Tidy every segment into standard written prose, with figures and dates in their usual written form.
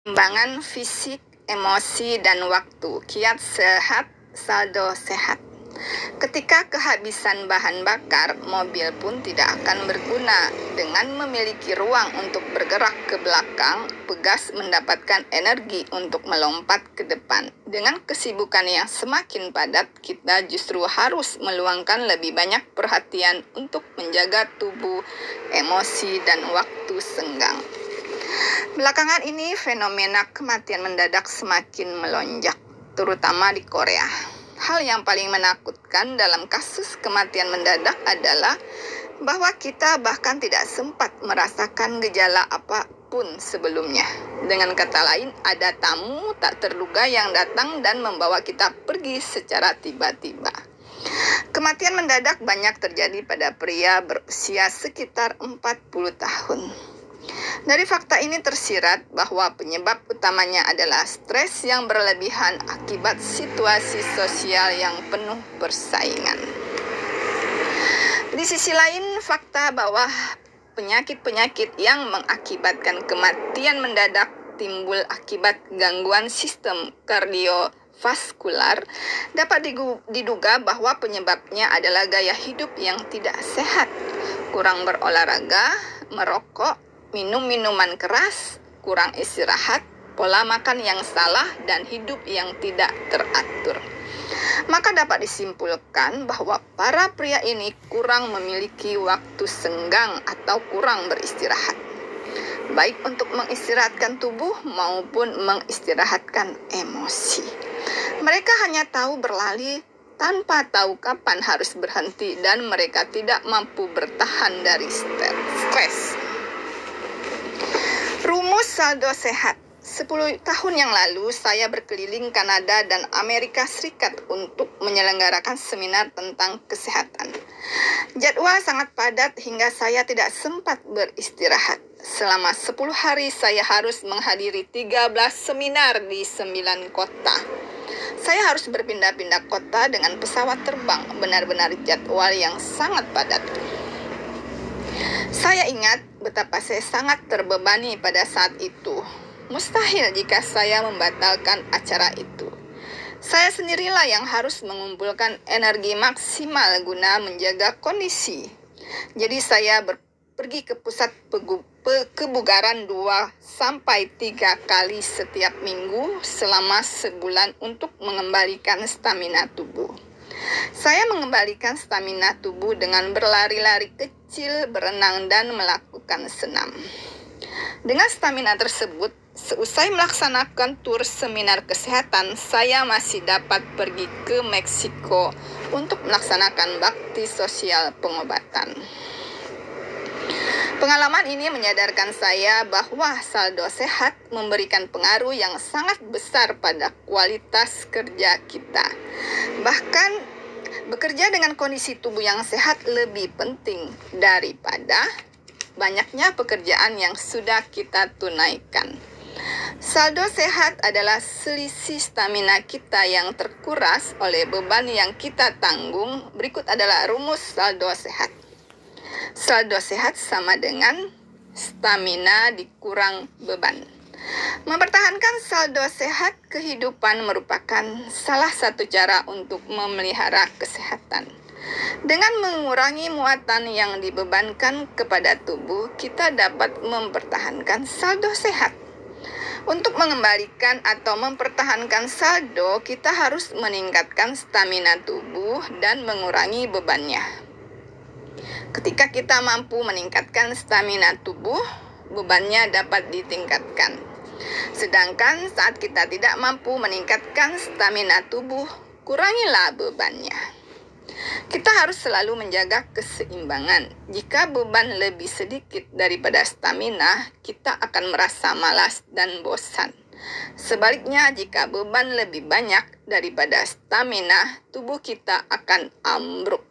Keseimbangan fisik, emosi, dan waktu. Kiat sehat, saldo sehat. Ketika kehabisan bahan bakar, mobil pun tidak akan berguna. Dengan memiliki ruang untuk bergerak ke belakang, pegas mendapatkan energi untuk melompat ke depan. Dengan kesibukan yang semakin padat, kita justru harus meluangkan lebih banyak perhatian untuk menjaga tubuh, emosi, dan waktu senggang. Belakangan ini fenomena kematian mendadak semakin melonjak, terutama di Korea. Hal yang paling menakutkan dalam kasus kematian mendadak adalah bahwa kita bahkan tidak sempat merasakan gejala apapun sebelumnya. Dengan kata lain, ada tamu tak terduga yang datang dan membawa kita pergi secara tiba-tiba. Kematian mendadak banyak terjadi pada pria berusia sekitar 40 tahun. Dari fakta ini tersirat bahwa penyebab utamanya adalah stres yang berlebihan akibat situasi sosial yang penuh persaingan. Di sisi lain, fakta bahwa penyakit-penyakit yang mengakibatkan kematian mendadak timbul akibat gangguan sistem kardiovaskular dapat diduga bahwa penyebabnya adalah gaya hidup yang tidak sehat, kurang berolahraga, merokok, minum minuman keras, kurang istirahat, pola makan yang salah, dan hidup yang tidak teratur. Maka dapat disimpulkan bahwa para pria ini kurang memiliki waktu senggang atau kurang beristirahat, baik untuk mengistirahatkan tubuh maupun mengistirahatkan emosi. Mereka hanya tahu berlari tanpa tahu kapan harus berhenti, dan mereka tidak mampu bertahan dari stres. Rumus saldo sehat. 10 tahun yang lalu saya berkeliling Kanada dan Amerika Serikat untuk menyelenggarakan seminar tentang kesehatan. Jadwal sangat padat hingga saya tidak sempat beristirahat. Selama 10 hari saya harus menghadiri 13 seminar di 9 kota. Saya harus berpindah-pindah kota dengan pesawat terbang, benar-benar jadwal yang sangat padat. Saya ingat betapa saya sangat terbebani pada saat itu. Mustahil jika saya membatalkan acara itu. Saya sendirilah yang harus mengumpulkan energi maksimal guna menjaga kondisi. Jadi saya pergi ke pusat kebugaran 2-3 kali setiap minggu selama sebulan untuk mengembalikan stamina tubuh. Saya mengembalikan stamina tubuh dengan berlari-lari kecil, berenang, dan melakukan senam. Dengan stamina tersebut, seusai melaksanakan tur seminar kesehatan, saya masih dapat pergi ke Meksiko untuk melaksanakan bakti sosial pengobatan. Pengalaman ini menyadarkan saya bahwa saldo sehat memberikan pengaruh yang sangat besar pada kualitas kerja kita. Bahkan, bekerja dengan kondisi tubuh yang sehat lebih penting daripada banyaknya pekerjaan yang sudah kita tunaikan. Saldo sehat adalah selisih stamina kita yang terkuras oleh beban yang kita tanggung. Berikut adalah rumus saldo sehat. Saldo sehat sama dengan stamina dikurang beban. Mempertahankan saldo sehat kehidupan merupakan salah satu cara untuk memelihara kesehatan. Dengan mengurangi muatan yang dibebankan kepada tubuh, kita dapat mempertahankan saldo sehat. Untuk mengembalikan atau mempertahankan saldo, kita harus meningkatkan stamina tubuh dan mengurangi bebannya. Ketika kita mampu meningkatkan stamina tubuh, bebannya dapat ditingkatkan. Sedangkan saat kita tidak mampu meningkatkan stamina tubuh, kurangilah bebannya. Kita harus selalu menjaga keseimbangan. Jika beban lebih sedikit daripada stamina, kita akan merasa malas dan bosan. Sebaliknya, jika beban lebih banyak daripada stamina, tubuh kita akan ambruk.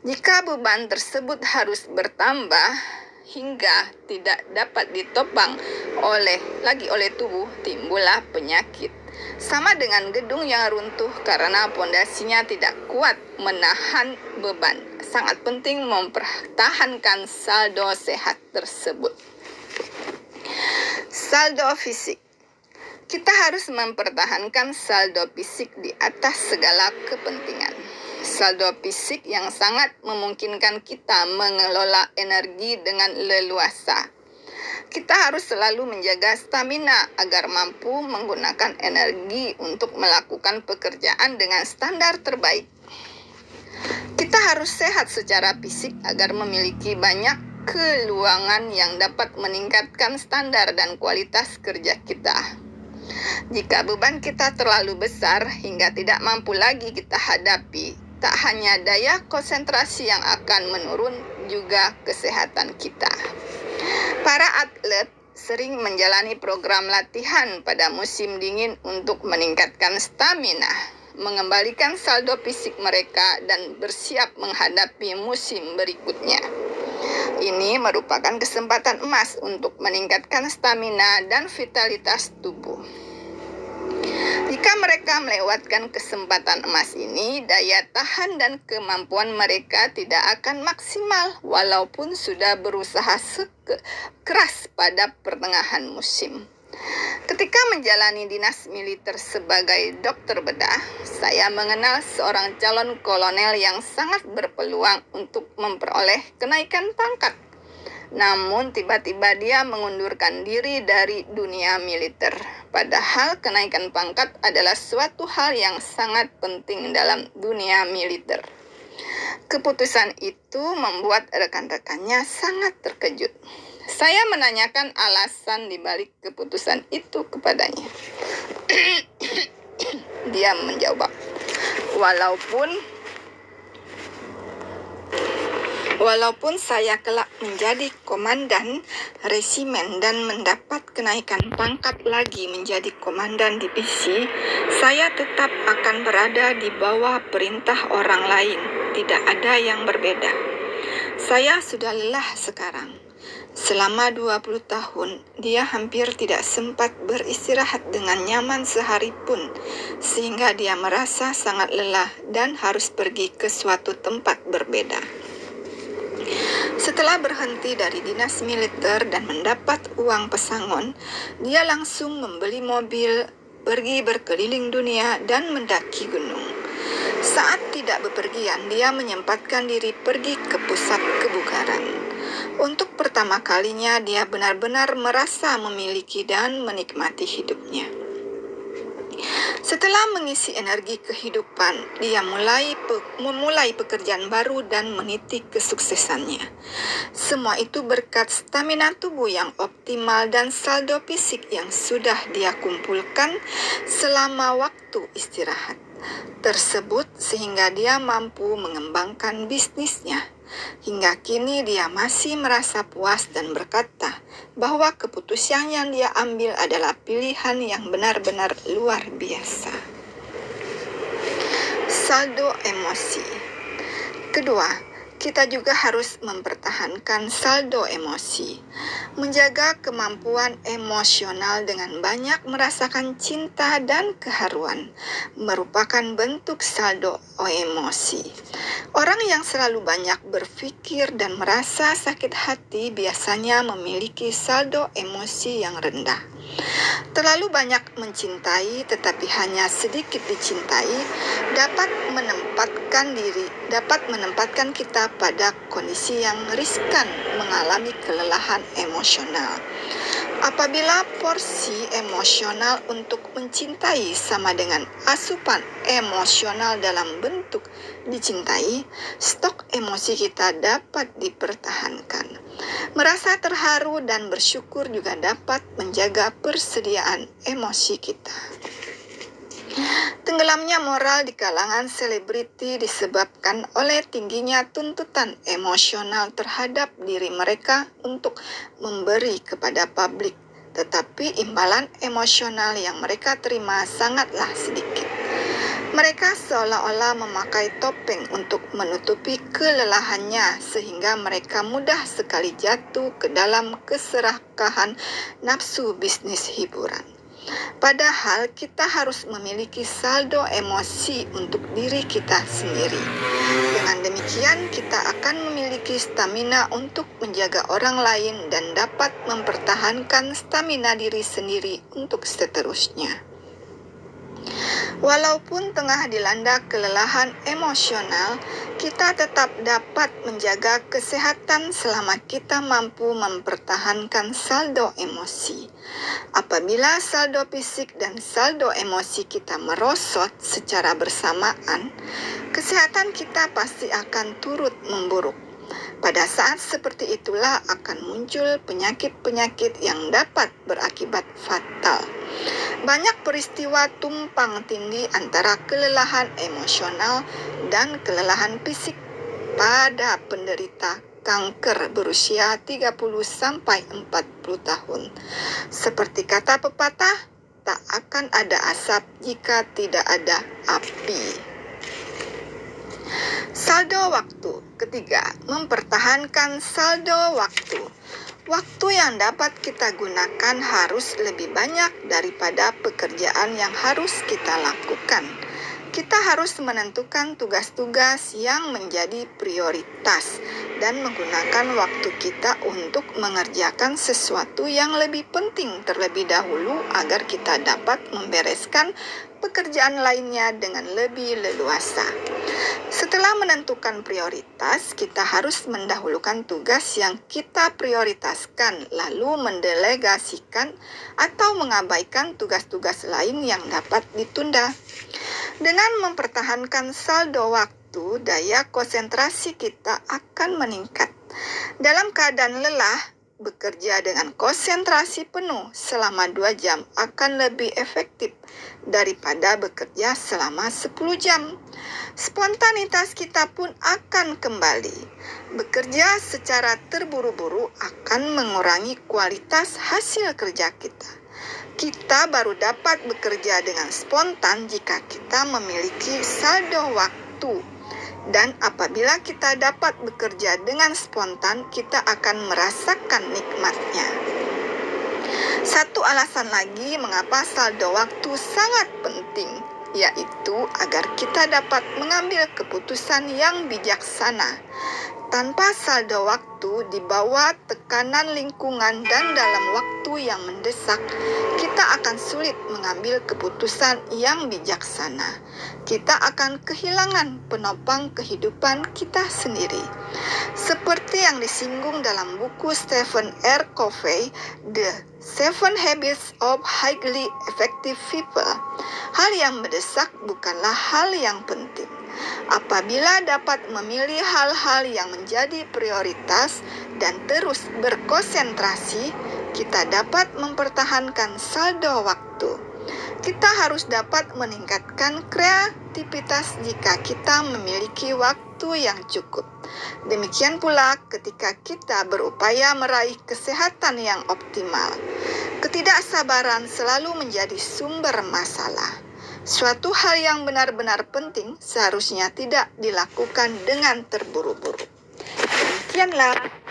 Jika beban tersebut harus bertambah hingga tidak dapat ditopang oleh tubuh, timbullah penyakit. Sama dengan gedung yang runtuh karena pondasinya tidak kuat menahan beban. Sangat penting mempertahankan saldo sehat tersebut. Saldo fisik. Kita harus mempertahankan saldo fisik di atas segala kepentingan. Saldo fisik yang sangat memungkinkan kita mengelola energi dengan leluasa. Kita harus selalu menjaga stamina agar mampu menggunakan energi untuk melakukan pekerjaan dengan standar terbaik. Kita harus sehat secara fisik agar memiliki banyak keluangan yang dapat meningkatkan standar dan kualitas kerja kita. Jika beban kita terlalu besar hingga tidak mampu lagi kita hadapi, tak hanya daya konsentrasi yang akan menurun, juga kesehatan kita. Para atlet sering menjalani program latihan pada musim dingin untuk meningkatkan stamina, mengembalikan saldo fisik mereka, dan bersiap menghadapi musim berikutnya. Ini merupakan kesempatan emas untuk meningkatkan stamina dan vitalitas tubuh. Jika mereka melewatkan kesempatan emas ini, daya tahan dan kemampuan mereka tidak akan maksimal walaupun sudah berusaha keras pada pertengahan musim. Ketika menjalani dinas militer sebagai dokter bedah, saya mengenal seorang calon kolonel yang sangat berpeluang untuk memperoleh kenaikan pangkat. Namun tiba-tiba dia mengundurkan diri dari dunia militer. Padahal kenaikan pangkat adalah suatu hal yang sangat penting dalam dunia militer. Keputusan itu membuat rekan-rekannya sangat terkejut. Saya menanyakan alasan di balik keputusan itu kepadanya. Dia menjawab, Walaupun saya kelak menjadi komandan resimen dan mendapat kenaikan pangkat lagi menjadi komandan divisi, saya tetap akan berada di bawah perintah orang lain. Tidak ada yang berbeda. Saya sudah lelah sekarang. Selama 20 tahun, dia hampir tidak sempat beristirahat dengan nyaman sehari pun, sehingga dia merasa sangat lelah dan harus pergi ke suatu tempat berbeda. Setelah berhenti dari dinas militer dan mendapat uang pesangon, dia langsung membeli mobil, pergi berkeliling dunia, dan mendaki gunung. Saat tidak bepergian, dia menyempatkan diri pergi ke pusat kebugaran. Untuk pertama kalinya, dia benar-benar merasa memiliki dan menikmati hidupnya. Setelah mengisi energi kehidupan, dia memulai pekerjaan baru dan meniti kesuksesannya. Semua itu berkat stamina tubuh yang optimal dan saldo fisik yang sudah dia kumpulkan selama waktu istirahat tersebut, sehingga dia mampu mengembangkan bisnisnya. Hingga kini dia masih merasa puas dan berkata bahwa keputusan yang dia ambil adalah pilihan yang benar-benar luar biasa. Saldo emosi. Kedua, kita juga harus mempertahankan saldo emosi. Menjaga kemampuan emosional dengan banyak merasakan cinta dan keharuan merupakan bentuk saldo emosi. Orang yang selalu banyak berpikir dan merasa sakit hati biasanya memiliki saldo emosi yang rendah. Terlalu banyak mencintai tetapi hanya sedikit dicintai dapat menempatkan kita pada kondisi yang riskan mengalami kelelahan emosional. Apabila porsi emosional untuk mencintai sama dengan asupan emosional dalam bentuk dicintai, stok emosi kita dapat dipertahankan. Merasa terharu dan bersyukur juga dapat menjaga persediaan emosi kita. Tenggelamnya moral di kalangan selebriti disebabkan oleh tingginya tuntutan emosional terhadap diri mereka untuk memberi kepada publik, tetapi imbalan emosional yang mereka terima sangatlah sedikit. Mereka seolah-olah memakai topeng untuk menutupi kelelahannya, sehingga mereka mudah sekali jatuh ke dalam keserakahan nafsu bisnis hiburan. Padahal kita harus memiliki saldo emosi untuk diri kita sendiri. Dengan demikian, kita akan memiliki stamina untuk menjaga orang lain dan dapat mempertahankan stamina diri sendiri untuk seterusnya. Walaupun tengah dilanda kelelahan emosional, kita tetap dapat menjaga kesehatan selama kita mampu mempertahankan saldo emosi. Apabila saldo fisik dan saldo emosi kita merosot secara bersamaan, kesehatan kita pasti akan turut memburuk. Pada saat seperti itulah akan muncul penyakit-penyakit yang dapat berakibat fatal. Banyak peristiwa tumpang tindih antara kelelahan emosional dan kelelahan fisik pada penderita kanker berusia 30-40 tahun. Seperti kata pepatah, tak akan ada asap jika tidak ada api. Saldo waktu. Ketiga, mempertahankan saldo waktu. Waktu yang dapat kita gunakan harus lebih banyak daripada pekerjaan yang harus kita lakukan. Kita harus menentukan tugas-tugas yang menjadi prioritas dan menggunakan waktu kita untuk mengerjakan sesuatu yang lebih penting terlebih dahulu agar kita dapat membereskan pekerjaan lainnya dengan lebih leluasa. Setelah menentukan prioritas, kita harus mendahulukan tugas yang kita prioritaskan, lalu mendelegasikan atau mengabaikan tugas-tugas lain yang dapat ditunda. Dengan mempertahankan saldo waktu, daya konsentrasi kita akan meningkat. Dalam keadaan lelah, bekerja dengan konsentrasi penuh selama 2 jam akan lebih efektif daripada bekerja selama 10 jam. Spontanitas kita pun akan kembali. Bekerja secara terburu-buru akan mengurangi kualitas hasil kerja kita. Kita baru dapat bekerja dengan spontan jika kita memiliki saldo waktu. Dan apabila kita dapat bekerja dengan spontan, kita akan merasakan nikmatnya. Satu alasan lagi mengapa saldo waktu sangat penting, yaitu agar kita dapat mengambil keputusan yang bijaksana. Tanpa saldo waktu di bawah tekanan lingkungan dan dalam waktu yang mendesak, kita akan sulit mengambil keputusan yang bijaksana. Kita akan kehilangan penopang kehidupan kita sendiri. Seperti yang disinggung dalam buku Stephen R. Covey, The 7 Habits of Highly Effective People, hal yang mendesak bukanlah hal yang penting. Apabila dapat memilih hal-hal yang menjadi prioritas dan terus berkonsentrasi, kita dapat mempertahankan saldo waktu. Kita harus dapat meningkatkan kreativitas jika kita memiliki waktu yang cukup. Demikian pula ketika kita berupaya meraih kesehatan yang optimal. Ketidaksabaran selalu menjadi sumber masalah. Suatu hal yang benar-benar penting seharusnya tidak dilakukan dengan terburu-buru. Demikianlah